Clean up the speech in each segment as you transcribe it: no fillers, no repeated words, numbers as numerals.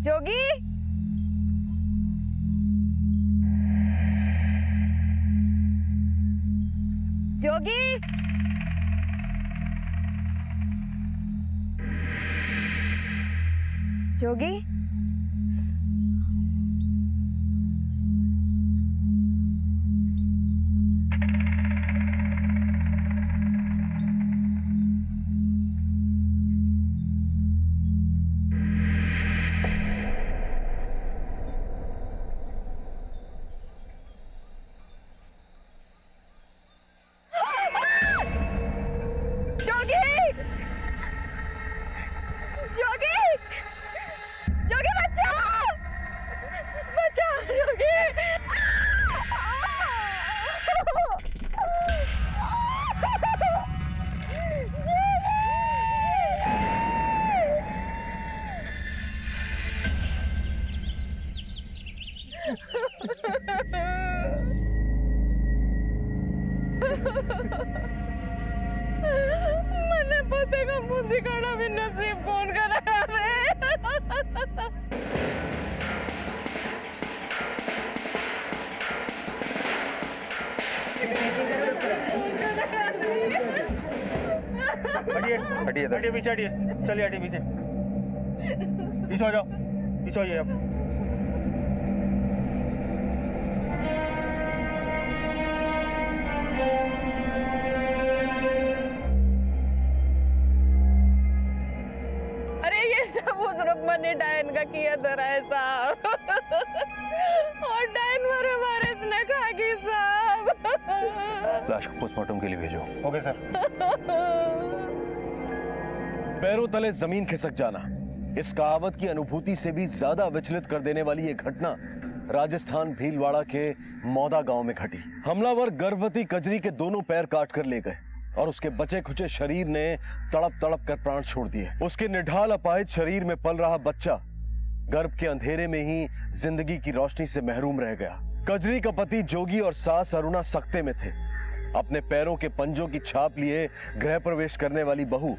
जोगी, जोगी, जोगी। मने पोते का मुंह दिखाना भी नसीब कौन करा रे। हटिए हटिए हटिए पीछे हटिए, चलिए हटिए पीछे, पीछे हो जाओ, पीछे होइए आप। मैंने डायन का किया धरा है साहब, और डायन मारे इसने खा गई साहब। लाश को पोस्टमार्टम के लिए भेजो। Okay sir. पैरों तले जमीन खिसक जाना, इस कहावत की अनुभूति से भी ज्यादा विचलित कर देने वाली ये घटना राजस्थान भीलवाड़ा के मौदा गांव में घटी। हमलावर गर्भवती कजरी के दोनों पैर काट कर ले गए और उसके बचे खुचे शरीर ने तड़प तड़प कर प्राण छोड़ दिए। उसके निढाल अपाहिज शरीर में पल रहा बच्चा गर्भ के अंधेरे में ही जिंदगी की रोशनी से महरूम रह गया। कजरी का पति जोगी और सास अरुणा सख्ते में थे। अपने पैरों के पंजों की छाप लिए गृह प्रवेश करने वाली बहू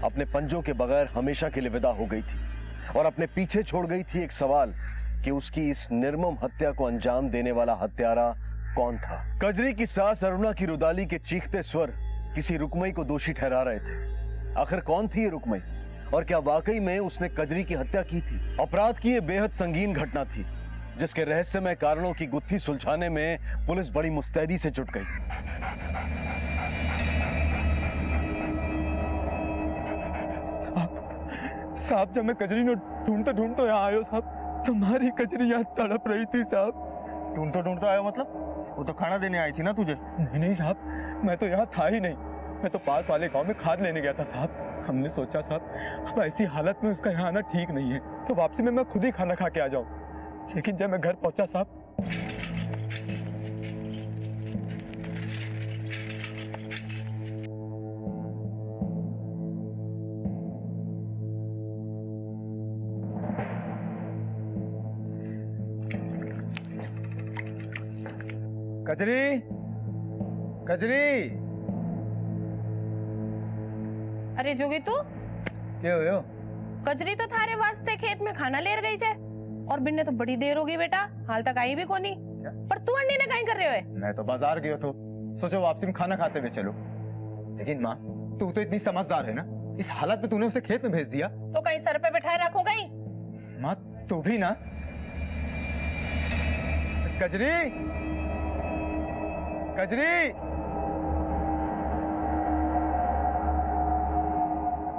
अपने पंजों के बगैर हमेशा के लिए विदा हो गई थी और अपने पीछे छोड़ गई थी एक सवाल कि उसकी इस निर्मम हत्या को अंजाम देने वाला हत्यारा कौन था। कजरी की सास अरुणा की रुदाली के चीखते स्वर किसी रुकमई को दोषी ठहरा रहे थे। आखिर कौन थी ये रुकमई और क्या वाकई में उसने कजरी की हत्या की थी? अपराध की ये बेहद संगीन घटना थी जिसके रहस्यमय कारणों की गुत्थी सुलझाने में पुलिस बड़ी मुस्तैदी से जुट गई। साहब जब मैं कजरी ने ढूंढते यहाँ आयो साहब, तुम्हारी कजरी यहाँ तड़प रही थी साहब। ढूंढते आयो मतलब? वो तो खाना देने आई थी ना तुझे। नहीं साहब, मैं तो यहाँ था ही नहीं, मैं तो पास वाले गांव में खाद लेने गया था साहब। हमने सोचा साहब अब ऐसी हालत में उसका यहाँ आना ठीक नहीं है, तो वापसी में मैं खुद ही खाना खा के आ जाऊं। लेकिन जब मैं घर पहुंचा साहब, कजरी, कजरी। अरे जोगी तू क्या हो? कजरी तो थारे वास्ते खेत में खाना लेर गई है और बिन्ने तो बड़ी देर होगी बेटा, हाल तक आई भी कोनी। पर तू अन्नी ने कहीं कर रहे हो? मैं तो बाजार गयो तो सोचो वापसी में खाना खाते हुए चलो। लेकिन माँ तू तो इतनी समझदार है ना, इस हालत में तूने उसे खेत में भेज दिया तो कहीं सर पे बिठाए रखूं कहीं? माँ तू भी ना। कजरी, कजरी,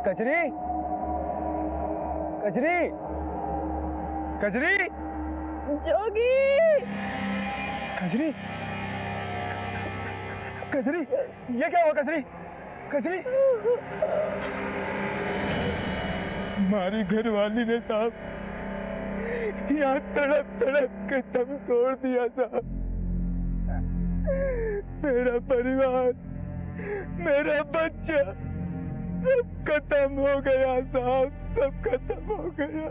कजरी, कजरी, कजरी, जोगी, कजरी, कजरी, ये क्या हुआ कजरी? कजरी, हमारी घरवाली ने साहब यहाँ तड़प तड़प के दम तोड़ दिया साहब। मेरा परिवार, मेरा बच्चा सब खत्म हो गया साहब, सब खत्म हो गया।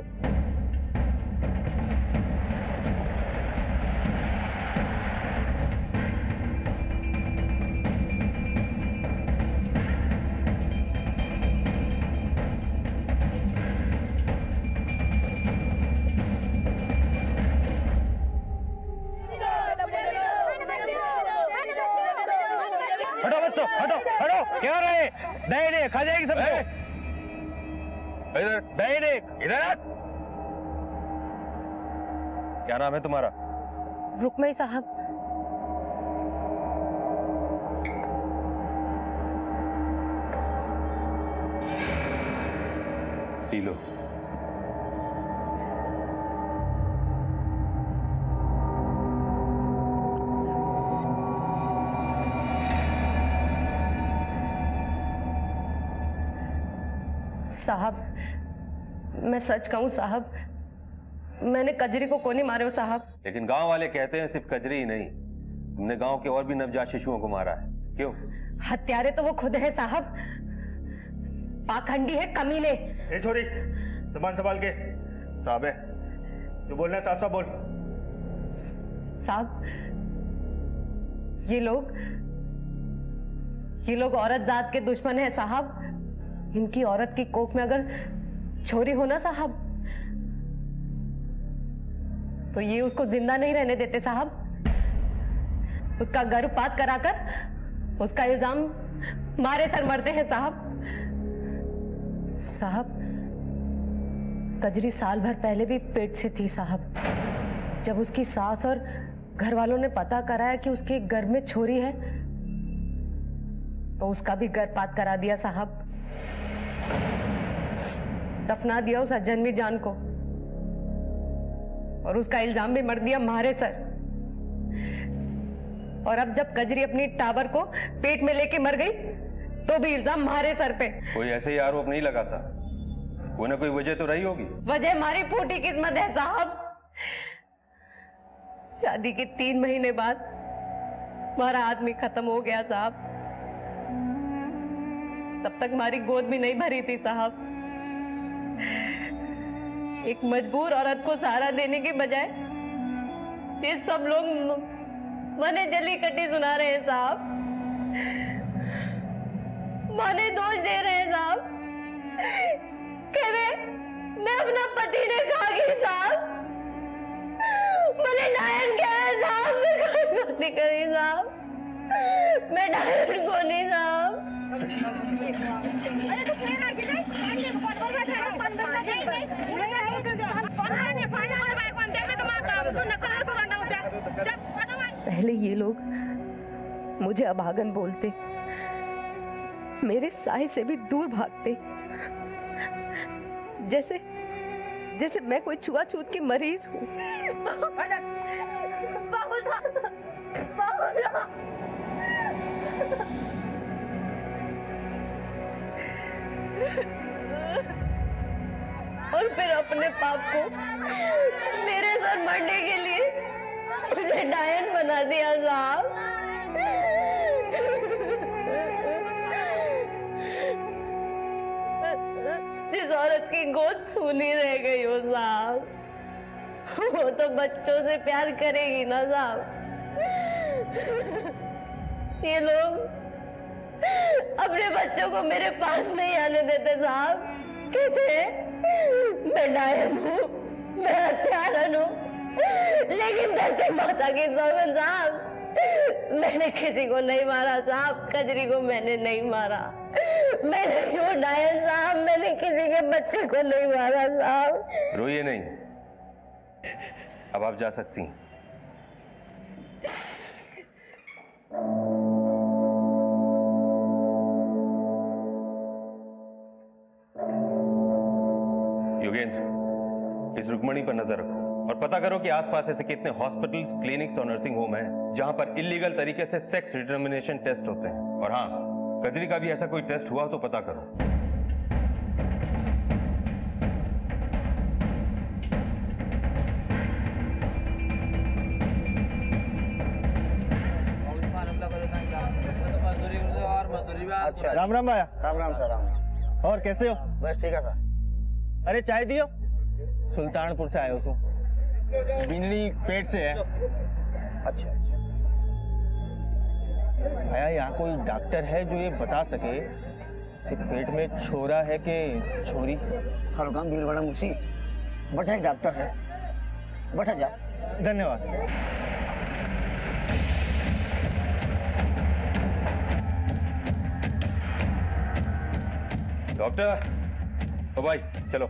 बैठे खा जाएगी सब। इधर बैठे इधर। क्या नाम है तुम्हारा? रुकमई साहब। P low. साहब, मैं सच कहूं साहब, मैंने कजरी को कोनी मारे हो साहब। लेकिन गांव वाले कहते हैं सिर्फ कजरी ही नहीं, तुमने गांव के और भी नवजात शिशुओं को मारा है। क्यों? हत्यारे तो वो खुद है साहब, पाखंडी है, कमीने। ए छोरी, जबान संभाल के। साहब है, जो बोलना है साफ साफ बोल। साहब, ये लोग औरत जात के दुश्मन है साहब। इनकी औरत की कोख में अगर छोरी हो ना साहब, तो ये उसको जिंदा नहीं रहने देते साहब। उसका गर्भपात कराकर उसका इल्जाम मारे सर मरते हैं साहब। साहब, कजरी साल भर पहले भी पेट से थी साहब। जब उसकी सास और घर वालों ने पता कराया कि उसके गर्भ में छोरी है, तो उसका भी गर्भपात करा दिया साहब। दफना दिया उस अजन्मी जान को, और उसका इल्जाम भी मर दिया मारे सर। और अब जब कजरी अपनी टाबर को पेट में लेके मर गई, तो भी इल्जाम मारे सर पे। कोई ऐसे ही आरोप नहीं लगाता, कोई ना कोई वजह तो रही होगी। वजह हमारी फूटी किस्मत है साहब। शादी के 3 महीने बाद हमारा आदमी खत्म हो गया साहब। तब तक हमारी गोद भी नहीं भरी थी साहब। एक मजबूर औरत को सहारा देने के बजाय ये सब लोग मने जली कट्टी सुना रहे हैं साहब। मने दोष दे रहे हैं साहब कि मैं अपना पति ने कहा कि साहब मैंने डायन किया है साहब। मैं नहीं करी साहब, मैं डायन को नहीं साहब। पहले ये लोग मुझे अभागन बोलते, मेरे साय से भी दूर भागते, जैसे मैं कोई छुआछूत की मरीज हूँ। बाबू साहब, बाबू साहब। और फिर अपने पाप को मेरे सर मरने के लिए मुझे डायन बना दिया साहब। जिस औरत की गोद सूनी रह गई हो साहब, वो तो बच्चों से प्यार करेगी ना साहब। ये लोग अपने बच्चों को मेरे पास नहीं आने देते साहब। कहते मैं डायन हूँ, मैं हत्यारन हूँ, लेकिन धरती माता की सौगंध साहब, मैंने किसी को नहीं मारा साहब। कजरी को मैंने नहीं मारा। मैं नहीं हूँ डायन साहब, मैंने किसी के बच्चे को नहीं मारा साहब। रोइए नहीं, अब आप जा सकती हैं। योगेंद्र, इस रुक्मणी पर नजर रखो और पता करो कि आसपास ऐसे कितने हॉस्पिटल्स, क्लिनिक्स और नर्सिंग होम हैं जहां पर इलीगल तरीके से सेक्स डिटर्मिनेशन टेस्ट होते हैं। और हाँ, कजरी का भी ऐसा कोई टेस्ट हुआ तो पता करो। अच्छा, राम राम आया। राम राम सर, राम। और कैसे हो? बस ठीक है सर। अरे चाय दियो। सुल्तानपुर से आए हो। बिननी पेट से है। अच्छा। भैया, यहाँ कोई डॉक्टर है जो ये बता सके कि पेट में छोरा है कि छोरी? थारो काम भीड़ बड़ा मुसी, बट एक डॉक्टर है, बैठा जा। धन्यवाद। डॉक्टर, ओ भाई चलो,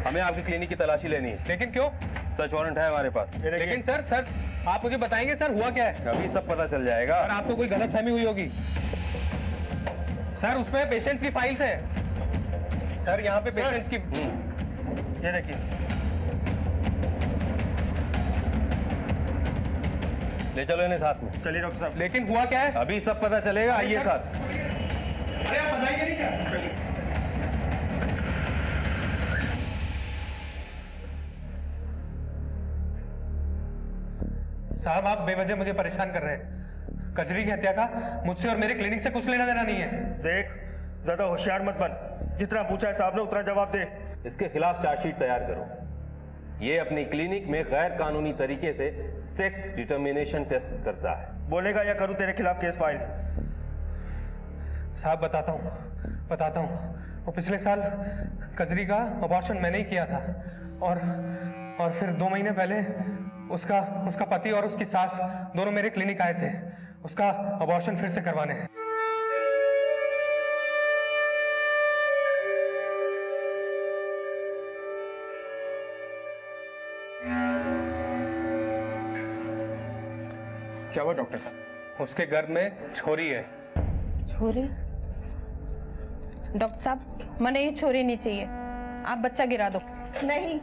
हमें आपकी क्लिनिक की तलाशी लेनी है। लेकिन क्यों? सर्च वारंट है हमारे पास। लेकिन सर आप मुझे बताएंगे सर हुआ क्या है? अभी सब पता चल जाएगा। सर आपको कोई गलतफहमी हुई होगी। सर उसमें पेशेंट्स की फाइल्स है। सर यहाँ पे पेशेंट्स की ये देखिए, ले चलो इन्हें साथ में। चलिए डॉक्टर साहब। लेकिन हुआ क्या है? अभी सब पता चलेगा, आइए साथ। अरे आप बताएंगे नहीं क्या? साहब आप बेवजह मुझे परेशान कर रहे हैं। कजरी की हत्या का मुझसे और मेरे क्लिनिक से कुछ लेना देना नहीं है। देख, ज्यादा होशियार मत बन, जितना पूछा है साहब ने उतना जवाब दे। इसके खिलाफ चार्जशीट तैयार करो। ये अपनी क्लिनिक में गैर कानूनी तरीके से सेक्स डिटर्मिनेशन टेस्ट करता है। बोलेगा या करूं तेरे खिलाफ केस फाइल? साहब बताता हूँ वो पिछले साल कजरी का अबॉर्शन मैंने ही किया था और फिर 2 महीने पहले उसका पति और उसकी सास दोनों मेरे क्लिनिक आए थे उसका अबॉर्शन फिर से करवाने। क्या हुआ डॉक्टर साहब? उसके गर्भ में छोरी है। छोरी? डॉक्टर साहब मने ये छोरी नहीं चाहिए, आप बच्चा गिरा दो। नहीं,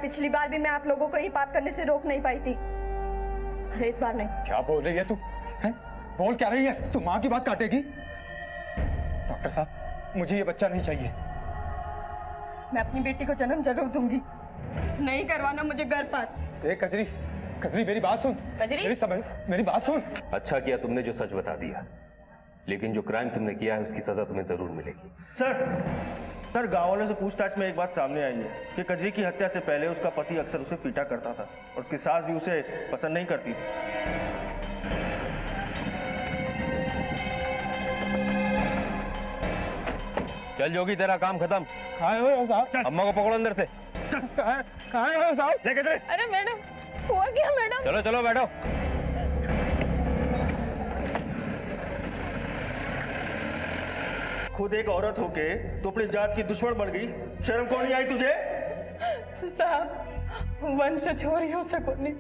पिछली बार भी मैं आप लोगों को ही बात करने से रोक नहीं पाई थी, अरे इस बार नहीं। क्या बोल रही है तू? हैं? बोल क्या रही है तू? माँ की बात काटेगी? डॉक्टर साहब मुझे ये बच्चा नहीं चाहिए। मैं अपनी बेटी को जन्म जरूर दूंगी, नहीं करवाना मुझे गर्भपात। देख कजरी मेरी बात सुन। कजरी? मेरी बात सुन। अच्छा किया तुमने जो सच बता दिया, लेकिन जो क्राइम तुमने किया है उसकी सजा तुम्हें जरूर मिलेगी। सर गांव वालों से पूछताछ में एक बात सामने आई है कि कजरी की हत्या से पहले उसका पति अक्सर उसे पीटा करता था और उसकी सास भी उसे पसंद नहीं करती थी। चल जोगी, तेरा काम खत्म। कहाँ हो साहब? अम्मा को पकड़ो अंदर से। कहाँ हो साहब? ले कजरी। अरे मैडम, हुआ क्या मैडम? चलो चलो बैठो। खुद एक औरत होके तो अपनी जात की दुश्मन बन गई, शर्म क्यों नहीं आई तुझे? साहब वंश छोरियों से को नहीं,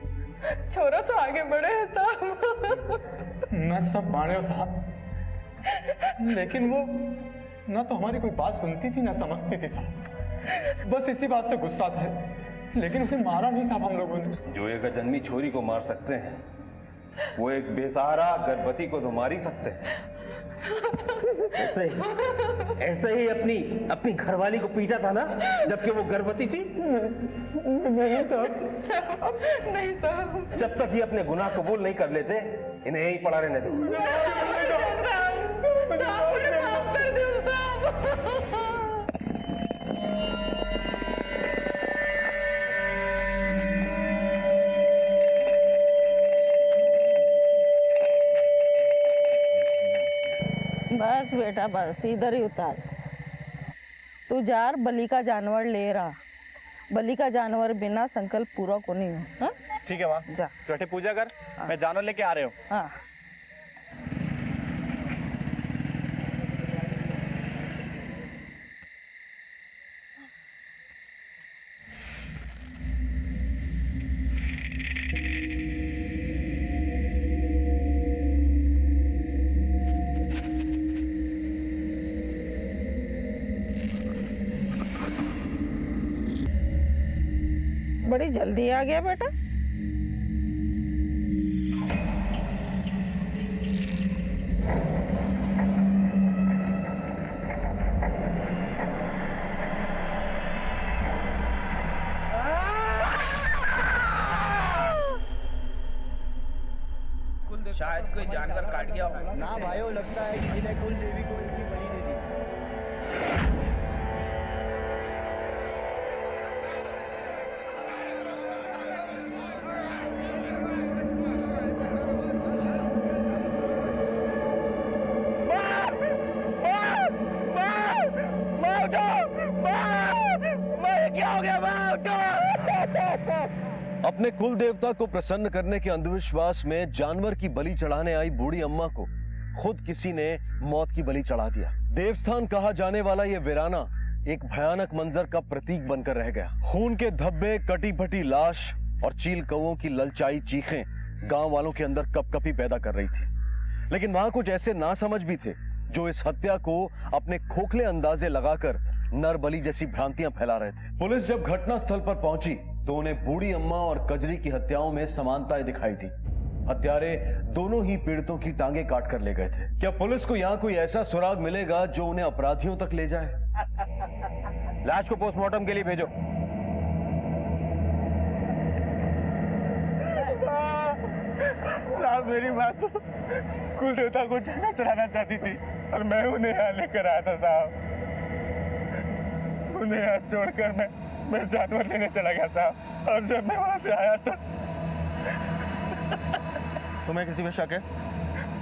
छोरों से आगे बढ़े हैं साहब। मैं सब माने हो साहब, लेकिन वो ना तो हमारी कोई बात सुनती थी ना समझती थी साहब। बस इसी बात से गुस्सा था, लेकिन उसे मारा नहीं साहब हम लोगों ने। जो एक जन्मी छोरी को मार सकते हैं, वो एक बेसहारा गर्भवती को तो मार ही सकते हैं। ऐसे ही अपनी घरवाली को पीटा था ना, जबकि वो गर्भवती थी। नहीं साहब। जब तक ये अपने गुनाह कबूल नहीं कर लेते, इन्हें यहीं पड़ा रहने दो। माफ कर दो साहब। बस बेटा बस इधर ही उतार। तू जार बलि का जानवर ले रहा, बलि का जानवर बिना संकल्प पूरा को नहीं हो। हाँ? ठीक है माँ, जा बैठे पूजा कर, मैं जानवर लेके आ रहे हूँ। हाँ। बड़ी जल्दी आ गया बेटा। शायद कोई जानवर काट गया हो ना भाइयों, लगता है किसी ने कुल देवी को इसकी बलि दे दी। अपने कुल देवता को प्रसन्न करने के अंधविश्वास में जानवर की बलि चढ़ाने आई बूढ़ी अम्मा को खुद किसी ने मौत की बलि चढ़ा दिया। देवस्थान कहा जाने वाला यह वीराना एक भयानक मंजर का प्रतीक बनकर रह गया। खून के धब्बे, कटी फटी लाश और चील कौओं की ललचाई चीखें गांव वालों के अंदर कपकपी पैदा कर रही थी। लेकिन वहां कुछ ऐसे नासमझ भी थे जो इस हत्या को अपने खोखले अंदाजे लगाकर नरबली जैसी भ्रांतियां फैला रहे थे। पुलिस जब घटनास्थल पर पहुंची तो उन्हें बूढ़ी अम्मा और कजरी की हत्याओं में समानताएं दिखाई दी। हत्यारे दोनों ही पीड़ितों की टांगे काट कर ले गए थे। क्या पुलिस को यहाँ कोई ऐसा सुराग मिलेगा जो उन्हें अपराधियों तक ले जाए? लाश को पोस्टमार्टम के लिए भेजो। साहब, मेरी माँ तो कुल देवता को जाना चढ़ाना चाहती थी और मैं उन्हें यहाँ लेकर आया था साहब। उन्हें हाथ छोड़कर मैं जानवर लेने चला गया साहब, और जब मैं वहां से आया तो तुम्हें किसी पे शक है?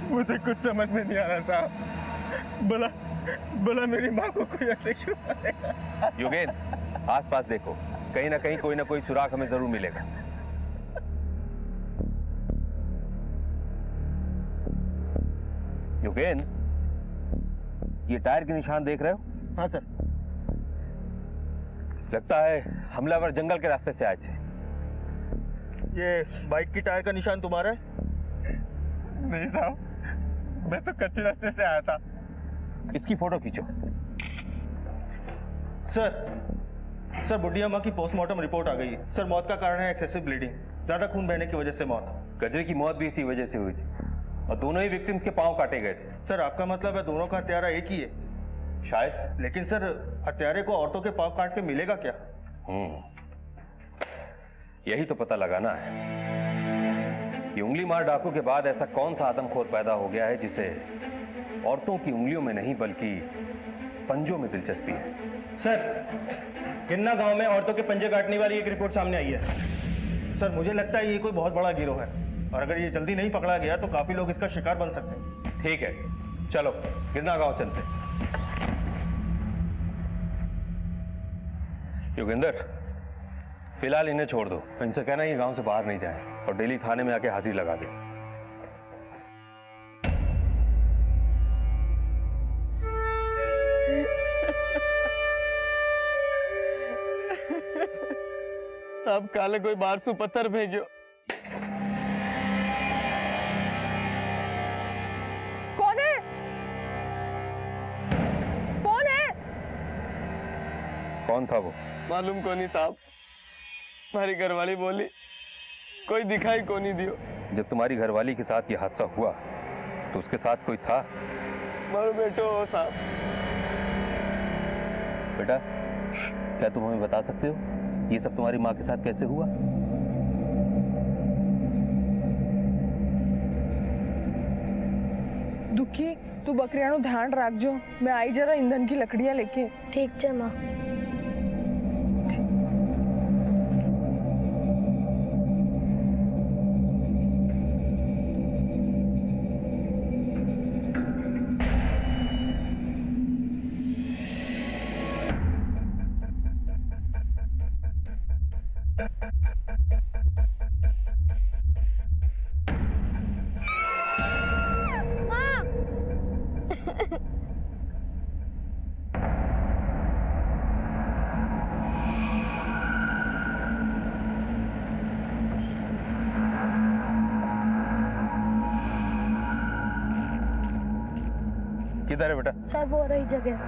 मुझे कुछ समझ में नहीं आ रहा साहब। बोला मेरी माँ को कोई ऐसे क्यों मारेगा? योगेंद्र, आसपास देखो, कहीं ना कहीं कोई ना कोई सुराग हमें जरूर मिलेगा। योगेंद्र, ये टायर के निशान देख रहे हो? हाँ सर। लगता है हमलावर जंगल के रास्ते से आए थे। ये बाइक की टायर का निशान तुम्हारा है? नहीं साहब, मैं तो कच्चे रास्ते से आया था। इसकी फोटो खींचो। सर बुढ़ी अम्मा की पोस्टमार्टम रिपोर्ट आ गई है। सर, मौत का कारण है एक्सेसिव ब्लीडिंग, ज्यादा खून बहने की वजह से मौत। गजरे की मौत भी इसी वजह से हुई थी और दोनों ही विक्टिम्स के पांव काटे गए थे। सर, आपका मतलब है दोनों का हत्यारा एक ही है? शायद। लेकिन सर, हत्यारे को औरतों के पांव काट के मिलेगा क्या? यही तो पता लगाना है कि उंगली मार डाकू के बाद ऐसा कौन सा आदमखोर पैदा हो गया है जिसे औरतों की उंगलियों में नहीं बल्कि पंजों में दिलचस्पी है। सर, गिन्ना गांव में औरतों के पंजे काटने वाली एक रिपोर्ट सामने आई है। सर, मुझे लगता है ये कोई बहुत बड़ा गिरोह है और अगर ये जल्दी नहीं पकड़ा गया तो काफी लोग इसका शिकार बन सकते हैं। ठीक है, चलो गिरना गांव चलते। योगेंद्र, फिलहाल इन्हें छोड़ दो। इनसे कहना ये गांव से बाहर नहीं जाए और डेली थाने में आके हाजिरी लगा दे। साहब, काले कोई बाहर से पत्थर फेंकियो। कौन है? कौन है? कौन था वो? मालूम को नहीं साहब, हमारी घरवाली बोली कोई दिखाई को नहीं दियो। जब तुम्हारी घरवाली के साथ ये हादसा हुआ तो उसके साथ कोई था? मारो बेटो साहब। बेटा, क्या तुम हमें बता सकते हो ये सब तुम्हारी माँ के साथ कैसे हुआ? दुखी, तू बकरियानो ध्यान रख जो। मैं आई जरा ईंधन की लकड़ियां लेके। ठीक है माँ। किधर है बेटा? सर, वो रही जगह।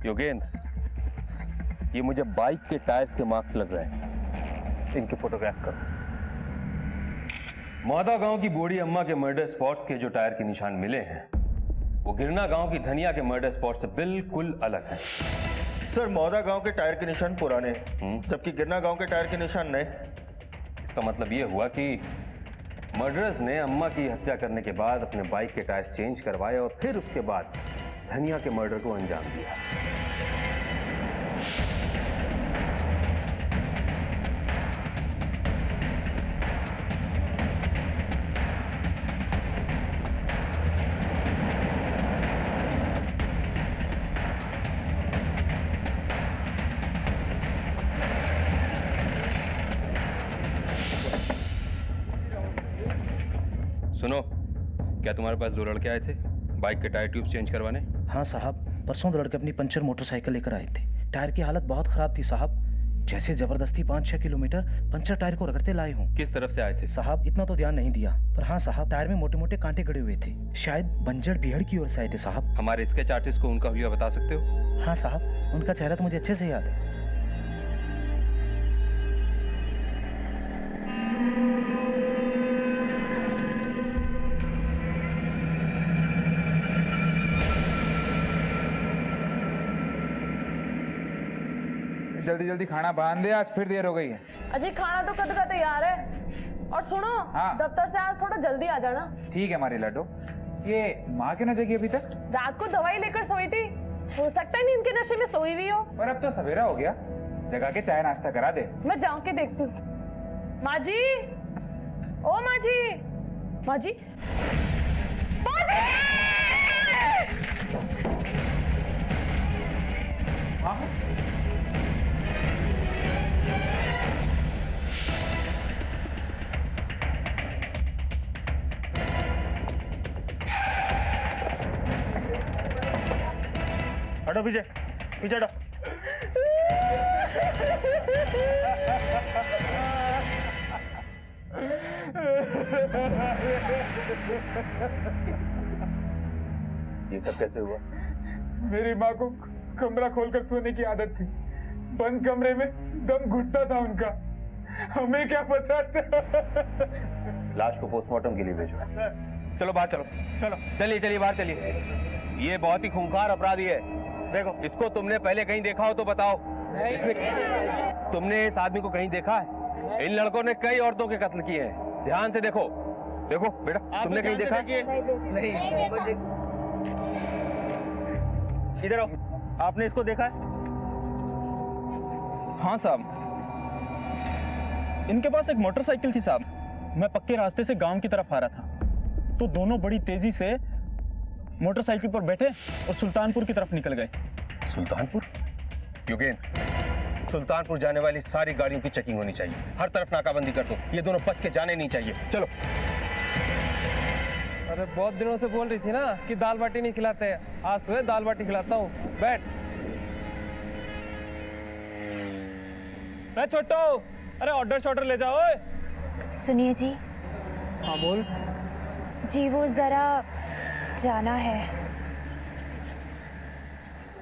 योगेंद्र, ये मुझे बाइक के टायर्स के मार्क्स लग रहे हैं। इनके फोटोग्राफ्स करो। मौदा गांव की बूढ़ी अम्मा के मर्डर स्पॉट्स के जो टायर के निशान मिले हैं वो गिरना गांव की धनिया के मर्डर स्पॉट से बिल्कुल अलग है। सर, मौदा गांव के टायर के निशान पुराने हैं जबकि गिरना गांव के टायर के निशान नए। इसका मतलब ये हुआ कि मर्डरर्स ने अम्मा की हत्या करने के बाद अपने बाइक के टायर्स चेंज करवाए और फिर उसके बाद धनिया के मर्डर को अंजाम दिया। क्या तुम्हारे पास 2 लड़के आए थे बाइक के टायर ट्यूब चेंज करवाने? हाँ साहब, परसों 2 लड़के अपनी पंचर मोटरसाइकिल लेकर आए थे। टायर की हालत बहुत खराब थी साहब, जैसे जबरदस्ती 5-6 किलोमीटर पंचर टायर को रगड़ते लाए हूँ। किस तरफ से आए थे? साहब इतना तो ध्यान नहीं दिया, पर हाँ साहब, टायर में मोटे मोटे कांटे गड़े हुए थे। शायद बंजर बिहड़ की ओर से आए थे साहब। हमारे स्केच आर्टिस्ट को उनका हुलिया बता सकते हो? हाँ साहब, उनका चेहरा तो मुझे अच्छे से याद है। जल्दी जल्दी खाना बांध दे, आज फिर देर हो गई है। अजय खाना तो कद का तैयार है। और सुनो, हाँ। दफ्तर से आज थोड़ा जल्दी आ जाना। ठीक है हमारी लड्डू। ये माँ क्यों ना जगी अभी तक? रात को दवाई लेकर सोई थी, हो सकता है नींद के नशे में सोई हुई हो। पर अब तो सवेरा हो गया, जगा के चाय नाश्ता करा दे। मैं जाऊं के देखती हूँ। माँ जी, ओ माँ जी, माँ जी, माँ जी! हाँ हटो पीछे, पीछे हटो। ये सब कैसे हुआ? मेरी माँ को कमरा खोलकर सोने की आदत थी। बंद कमरे में दम घुटता था उनका, हमें क्या पता था। लाश को पोस्टमार्टम के लिए भेजो। सर, चलो बाहर चलो। चलो। चलिए चलिए बाहर चलिए। ये बहुत ही खूंखार अपराधी है। देखो, इसको तुमने पहले कहीं देखा हो तो बताओ। तुमने इस आदमी को कहीं देखा है? इन लड़कों ने कई औरतों के कत्ल किए हैं। ध्यान से देखो। देखो बेटा, तुमने कहीं देखा? इधर आओ। आपने इसको देखा है? हाँ साहब, इनके पास एक मोटरसाइकिल थी साहब। मैं पक्के रास्ते से गांव की तरफ आ रहा था, तो दोनों बड़ी तेजी से मोटरसाइकिल पर बैठे और सुल्तानपुर की तरफ निकल गए। सुल्तानपुर? योगेंद्र, सुल्तानपुर जाने वाली सारी गाड़ियों की चेकिंग होनी चाहिए। हर तरफ नाकाबंदी कर दो। ये दोनों बच के जाने नहीं चाहिए। चलो। अरे बहुत दिनों से बोल रही थी ना कि दाल बाटी नहीं खिलाते हैं, आज तुम्हें दाल बाटी खिलाता हूँ। बैठ। मैं छोटो, अरे ऑर्डर शॉर्डर ले जाओ। सुनिए जी। हाँ बोल। जी वो जरा जाना है।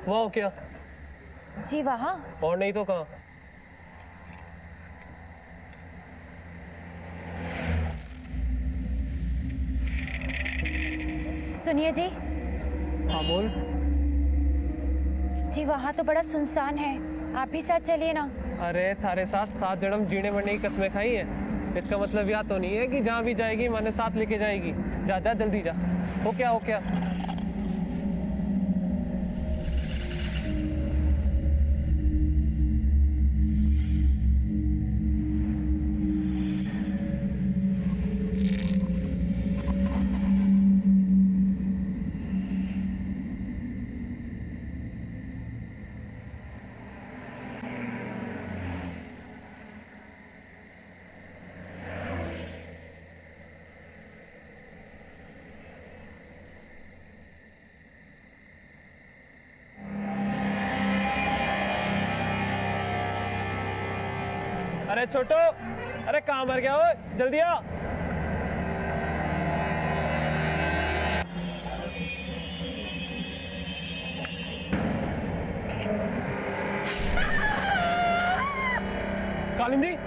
वहाँ क्या? जी वहाँ। और नहीं तो कहाँ? सुनिए जी। हाँ बोल। जी वहाँ तो बड़ा सुनसान है, आप भी साथ चलिए ना। अरे थारे साथ 7 जन्म जीने मरने की कसमें खाई है। इसका मतलब यह तो नहीं है कि जहाँ भी जाएगी मैंने साथ लेके जाएगी। जा जा जल्दी जा। हो क्या, हो क्या? अरे छोटो, अरे कहाँ मर गया हो? जल्दी आ। कालिंदी,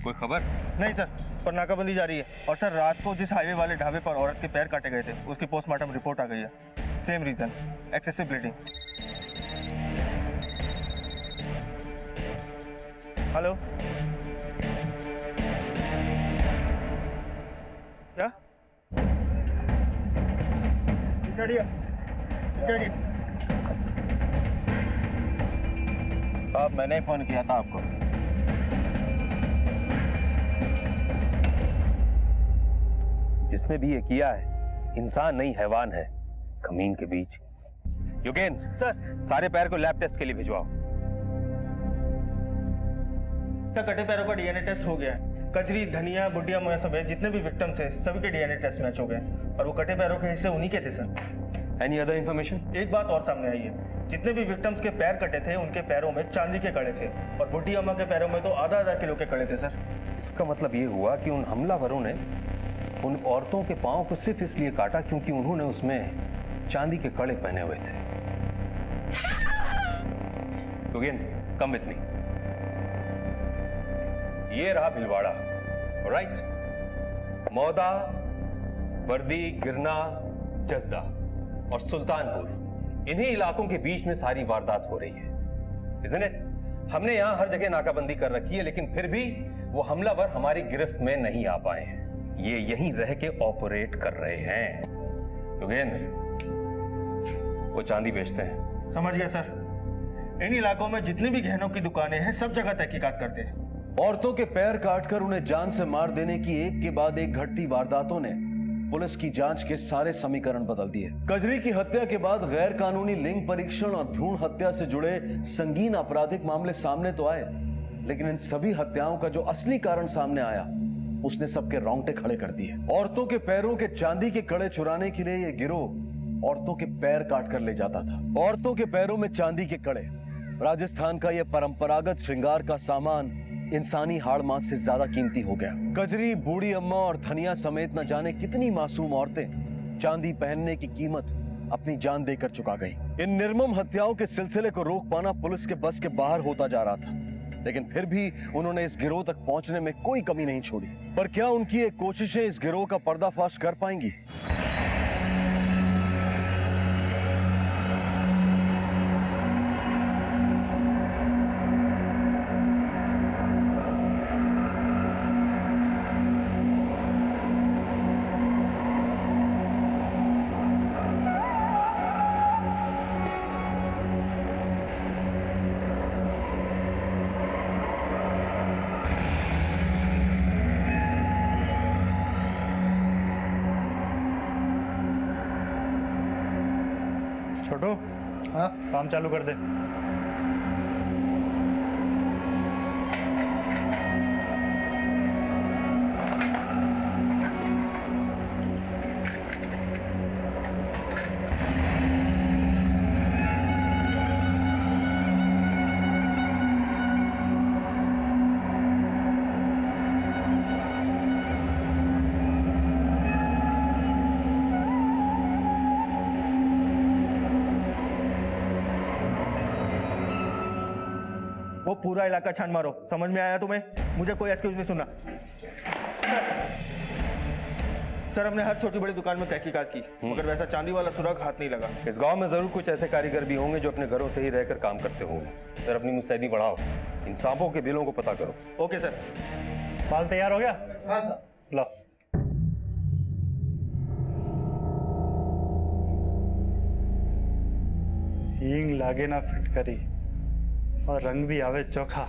कोई खबर? नहीं सर, पर नाकाबंदी जारी है। और सर, रात को जिस हाईवे वाले ढाबे पर औरत के पैर काटे गए थे, उसकी पोस्टमार्टम रिपोर्ट आ गई है। Same reason, excessive bleeding. Hello, क्या? साहब मैंने ही फोन किया था आपको। जिसने भी ये किया है इंसान नहीं हैवान है, कमीन के बीच। युगेन सर सारे पैर को लैब टेस्ट के लिए भिजवाओ। सर कटे पैरों का डीएनए टेस्ट हो गया है। कजरी, धनिया, बुढ़िया मोया समेत जितने भी विक्टिम्स थे सभी के डीएनए टेस्ट मैच हो गए और वो कटे पैरों के हिस्से उन्हीं के थे सर। Any other information? एक बात और सामने आई है, जितने भी विक्टिम्स के पैर कटे थे उनके पैरों में चांदी के कड़े थे और बुढ़ी अम्मा के पैरों में तो आधा आधा किलो के कड़े थे सर। इसका मतलब ये हुआ कि उन हमलावरों ने उन औरतों के पांव को सिर्फ इसलिए काटा क्योंकि उन्होंने उसमें चांदी के कड़े पहने हुए थे। Eugen come with me. ये रहा भिलवाड़ा, राइट? मौदा, वर्दी, गिरना, जसदा और सुल्तानपुर, इन्हीं इलाकों के बीच में सारी वारदात हो रही है, isn't it? हमने यहां हर जगह नाकाबंदी कर रखी है, लेकिन फिर भी वो हमलावर हमारी गिरफ्त में नहीं आ पाए हैं। ये यहीं रह के ऑपरेट कर रहे हैं। योगेंद्र, वो चांदी बेचते हैं। समझ गया सर। इन इलाकों में जितनी भी गहनों की दुकानें हैं सब जगह तहकीकात करते हैं। औरतों के पैर काटकर उन्हें जान से मार देने की एक के बाद एक घटती वारदातों ने पुलिस की जांच के सारे समीकरण बदल दिए। कजरी की हत्या के बाद गैर कानूनी लिंग परीक्षण और भ्रूण हत्या से जुड़े संगीन आपराधिक मामले सामने तो आए, लेकिन इन सभी हत्याओं का जो असली कारण सामने आया उसने सबके रोंगटे खड़े कर दिए। औरतों के पैरों के चांदी के कड़े चुराने के लिए यह गिरोह औरतों के पैर काट कर ले जाता था। औरतों के पैरों में चांदी के कड़े, राजस्थान का यह परंपरागत श्रृंगार का सामान इंसानी हाड़ मांस से ज्यादा कीमती हो गया। कजरी, बूढ़ी अम्मा और धनिया समेत न जाने कितनी मासूम औरतें चांदी पहनने की कीमत अपनी जान देकर चुका गई। इन निर्मम हत्याओं के सिलसिले को रोक पाना पुलिस के बस के बाहर होता जा रहा था, लेकिन फिर भी उन्होंने इस गिरोह तक पहुंचने में कोई कमी नहीं छोड़ी। पर क्या उनकी ये कोशिशें इस गिरोह का पर्दाफाश कर पाएंगी? छोटू, हाँ काम चालू कर दे। वो पूरा इलाका छान मारो। समझ में आया तुम्हें? मुझे कोई एक्सक्यूज नहीं सुनना। सर हमने हर छोटी बड़ी दुकान में तहकीकात की, मगर वैसा चांदी वाला सुराग हाथ नहीं लगा। इस गांव में जरूर कुछ ऐसे कारीगर भी होंगे जो अपने घरों से ही रहकर काम करते होंगे। सर अपनी मुस्तैदी बढ़ाओ, इन सांपों के बिलों को पता करो। Okay sir. माल तैयार हो गया? हाँ सर। लो। हींग लागे ना फिटकरी और रंग भी आवे चोखा।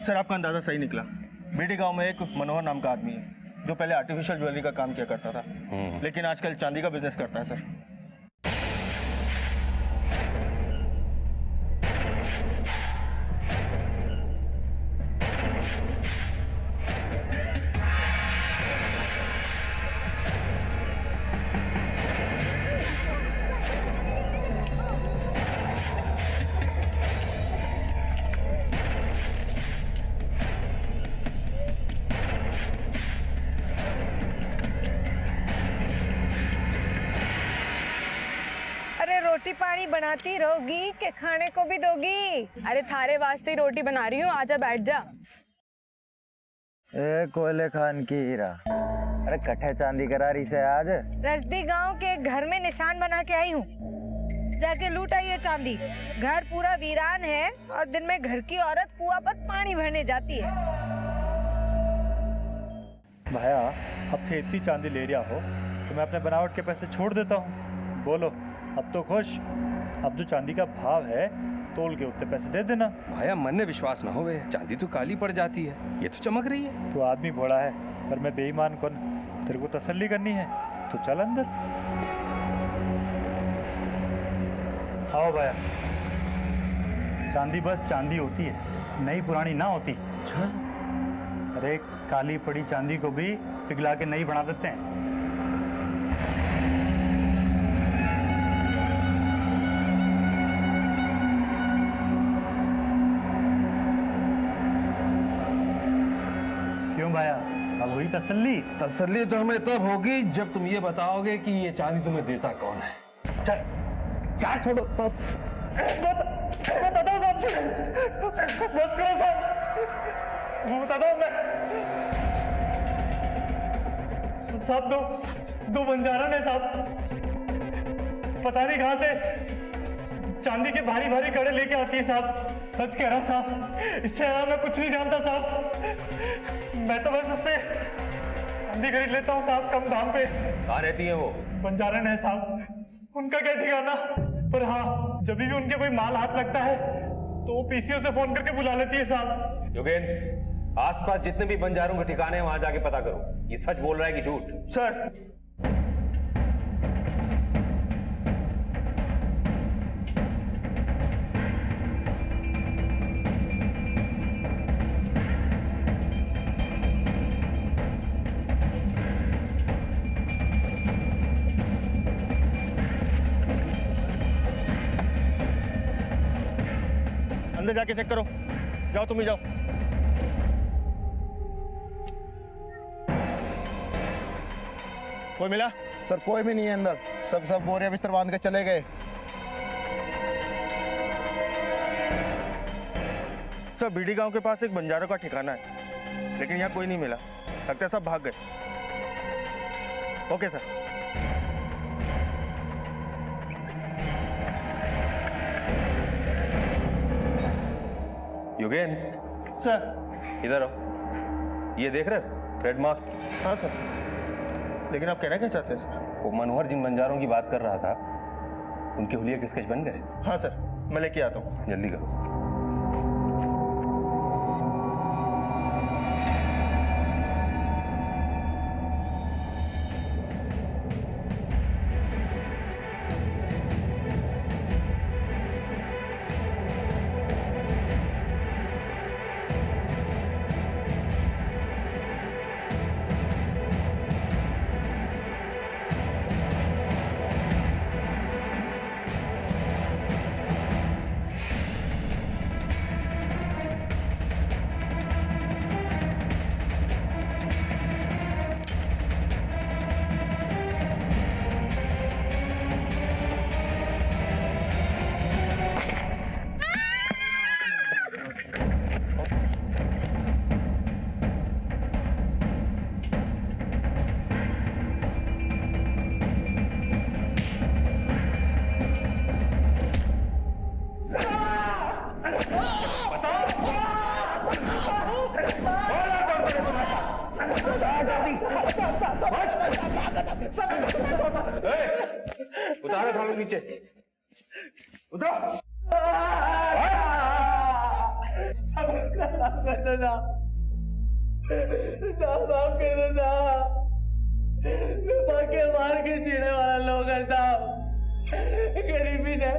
सर आपका अंदाजा सही निकला। बेटी गांव में एक मनोहर नाम का आदमी है जो पहले आर्टिफिशियल ज्वेलरी का काम किया करता था, लेकिन आजकल चांदी का बिजनेस करता है सर। रोटी पानी बनाती रहोगी कि खाने को भी दोगी? अरे थारे वास्ते ही रोटी बना रही हूँ, आजा बैठ जा। ए कोयले खान की हीरा, अरे कट्ठे चांदी करा रही से आज। रजदी गांव के घर में निशान बना के आई हूँ, जाके लूट आई है चांदी। घर पूरा वीरान है और दिन में घर की औरत कुआं पर पानी भरने जाती है। भाया, अब थे इतनी चांदी ले रहा हो तो मैं अपने बनावट के पैसे छोड़ देता हूँ। बोलो, अब तो खुश? अब जो चांदी का भाव है तोल के उतने पैसे दे देना। भाया मन में विश्वास ना होवे, चांदी तो काली पड़ जाती है, ये तो चमक रही है। तू आदमी भोला है पर मैं बेईमान कौन? तेरे को तसल्ली करनी है तो चल अंदर। आओ भाया, चांदी बस चांदी होती है, नई पुरानी ना होती। अरे काली पड़ी चांदी को भी पिघला के नई बना देते हैं। क्यों भाया, अब हुई तसल्ली? तसल्ली तो हमें तब होगी जब तुम ये बताओगे कि ये चांदी तुम्हें देता कौन है। चल क्या छोड़ो, बताओ साहब, बस करो साहब, वो बताता हूँ मैं। साहब दो बंजारन है साहब, पता नहीं कहाँ से चांदी के भारी भारी कड़े लेके आती है साहब। सच कह रहा हूँ साहब, इससे ज्यादा मैं कुछ नहीं जानता साहब। मैं तो बस उससे चांदी खरीद लेता हूँ साहब, कम दाम पे। कहाँ रहती है वो? बंजारन है साहब, उनका क्या ठिकाना, पर हाँ जब भी उनके कोई माल हाथ लगता है तो वो पीसीओ से फोन करके बुला लेती है साहब। योगेंद्र, आसपास जितने भी बंजारों के ठिकाने हैं वहां जाके पता करो, ये सच बोल रहा है कि झूठ? सर, अंदर जाके चेक करो, जाओ तुम ही जाओ। कोई मिला? सर कोई भी नहीं है अंदर, सब बोरिया बिस्तर बांध के चले गए। सर, बीडी गांव के पास एक बंजारों का ठिकाना है, लेकिन यहाँ कोई नहीं मिला, लगता है सब भाग गए। Okay sir. योगेंद्र सर, इधर आओ, ये देख रहे हो रेड मार्क्स? हाँ सर, लेकिन आप कहना क्या चाहते हैं सर? वो मनोहर जिन बंजारों की बात कर रहा था, उनके हुलिया के स्केच बन गए? हाँ सर, मैं लेके आता हूँ। जल्दी करो। उतारो सालों नीचे, उतारो। कर दो साहब, माफ कर दो साहब, मैं भाग्य मार के जीने वाला लोग है साहब। गरीबी ने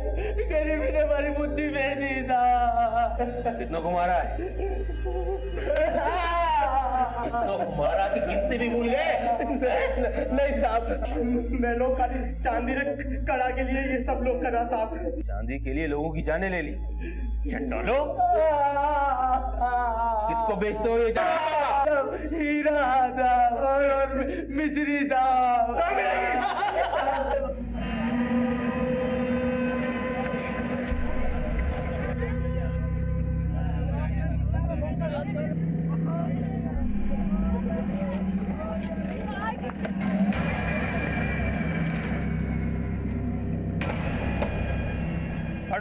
हमारी बुद्धि फेर दी साहब। कितनों को मारा है? कितनों को मारा कि गिनती भी भूल गए? नहीं साहब, मैं लोग खाली चांदी कड़ा के लिए ये सब लोग कर रहा साहब। चांदी के लिए लोगों की जानें ले ली? चंडालो, किसको बेचते हो ये चांदी? हीरा साहब और मिश्री साहब।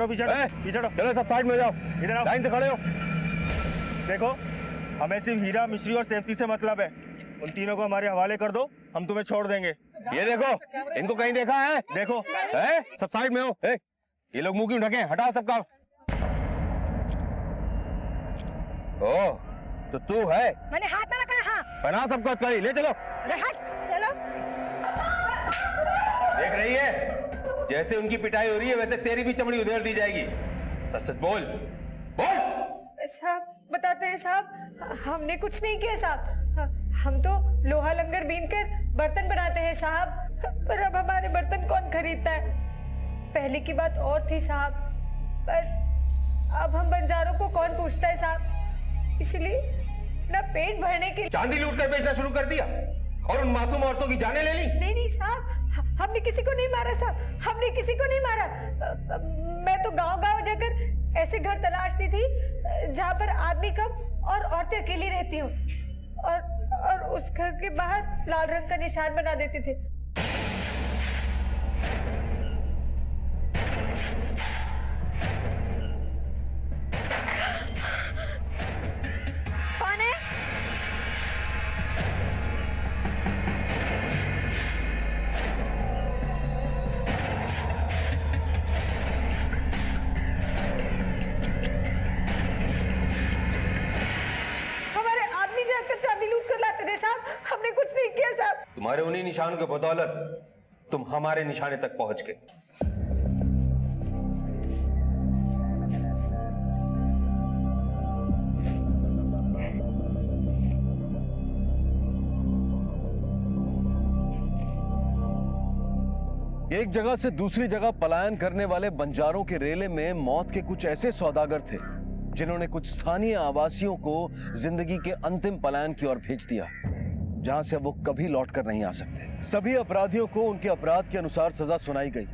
हटो पीछे हटो, पीछे हटो। चलो सब साइड में जाओ, इधर आओ, लाइन से खड़े हो। देखो हमें सिर्फ हीरा, मिश्री और सेफ्टी से मतलब है। उन तीनों को हमारे हवाले कर दो, हम तुम्हें छोड़ देंगे। ये देखो, इनको कहीं देखा है? देखो है? सब साइड में हो। ये लोग मुंह क्यों ढके? हटाओ सबका। ओ, तो तू है? मैंने हाथ ना लगाया। हाँ बना सबको हथकड़ी, ले चलो। अरे हट, चलो। देख रही है, जैसे उनकी पिटाई हो रही है वैसे तेरी भी चमड़ी उधेड़ दी जाएगी। सच सच बोल, बोल। साहब बताते हैं साहब, हमने कुछ नहीं किया साहब। हम तो लोहा लंगर बीन कर बर्तन बनाते हैं साहब, पर अब हमारे बर्तन कौन खरीदता है? पहले की बात और थी साहब, पर अब हम बंजारों को कौन पूछता है साहब, इसलिए ना पेट भरने के लिए चांदी लूट कर बेचना शुरू कर दिया और उन मासूम औरतों की जानें ले ली। नहीं नहीं साहब, हमने किसी को नहीं मारा साहब, हमने किसी को नहीं मारा। मैं तो गांव-गांव जाकर ऐसे घर तलाशती थी जहां पर आदमी कम और औरतें अकेली रहती हो, और उस घर के बाहर लाल रंग का निशान बना देते थे। कौन है? हमारे आदमी जाकर चांदी लूट कर लाते थे साहब, हमने कुछ नहीं किया साहब। तुम्हारे उन्हीं निशान की बदौलत तुम हमारे निशाने तक पहुंच गए। एक जगह से दूसरी जगह पलायन करने वाले बंजारों के रेले में मौत के कुछ ऐसे सौदागर थे जिन्होंने कुछ स्थानीय आवासियों को जिंदगी के अंतिम पलायन की ओर भेज दिया, जहां से वो कभी लौटकर नहीं आ सकते। सभी अपराधियों को उनके अपराध के अनुसार सजा सुनाई गई,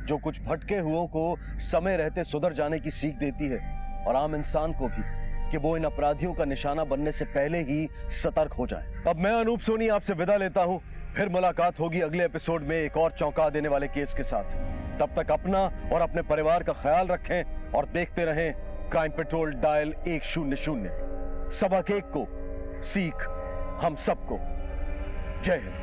जो कुछ भटके हुओं को समय रहते सुधर जाने की सीख देती है, और आम इंसान को भी, कि वो इन अपराधियों का निशाना बनने से पहले ही सतर्क हो जाए। अब मैं अनूप सोनी आपसे विदा लेता हूं, फिर मुलाकात होगी अगले एपिसोड में एक और चौंका देने वाले केस के साथ। तब तक अपना और अपने परिवार का ख्याल रखें और देखते रहें क्राइम पेट्रोल डायल 100। सबक एक को, सीख हम सबको। जय हिंद।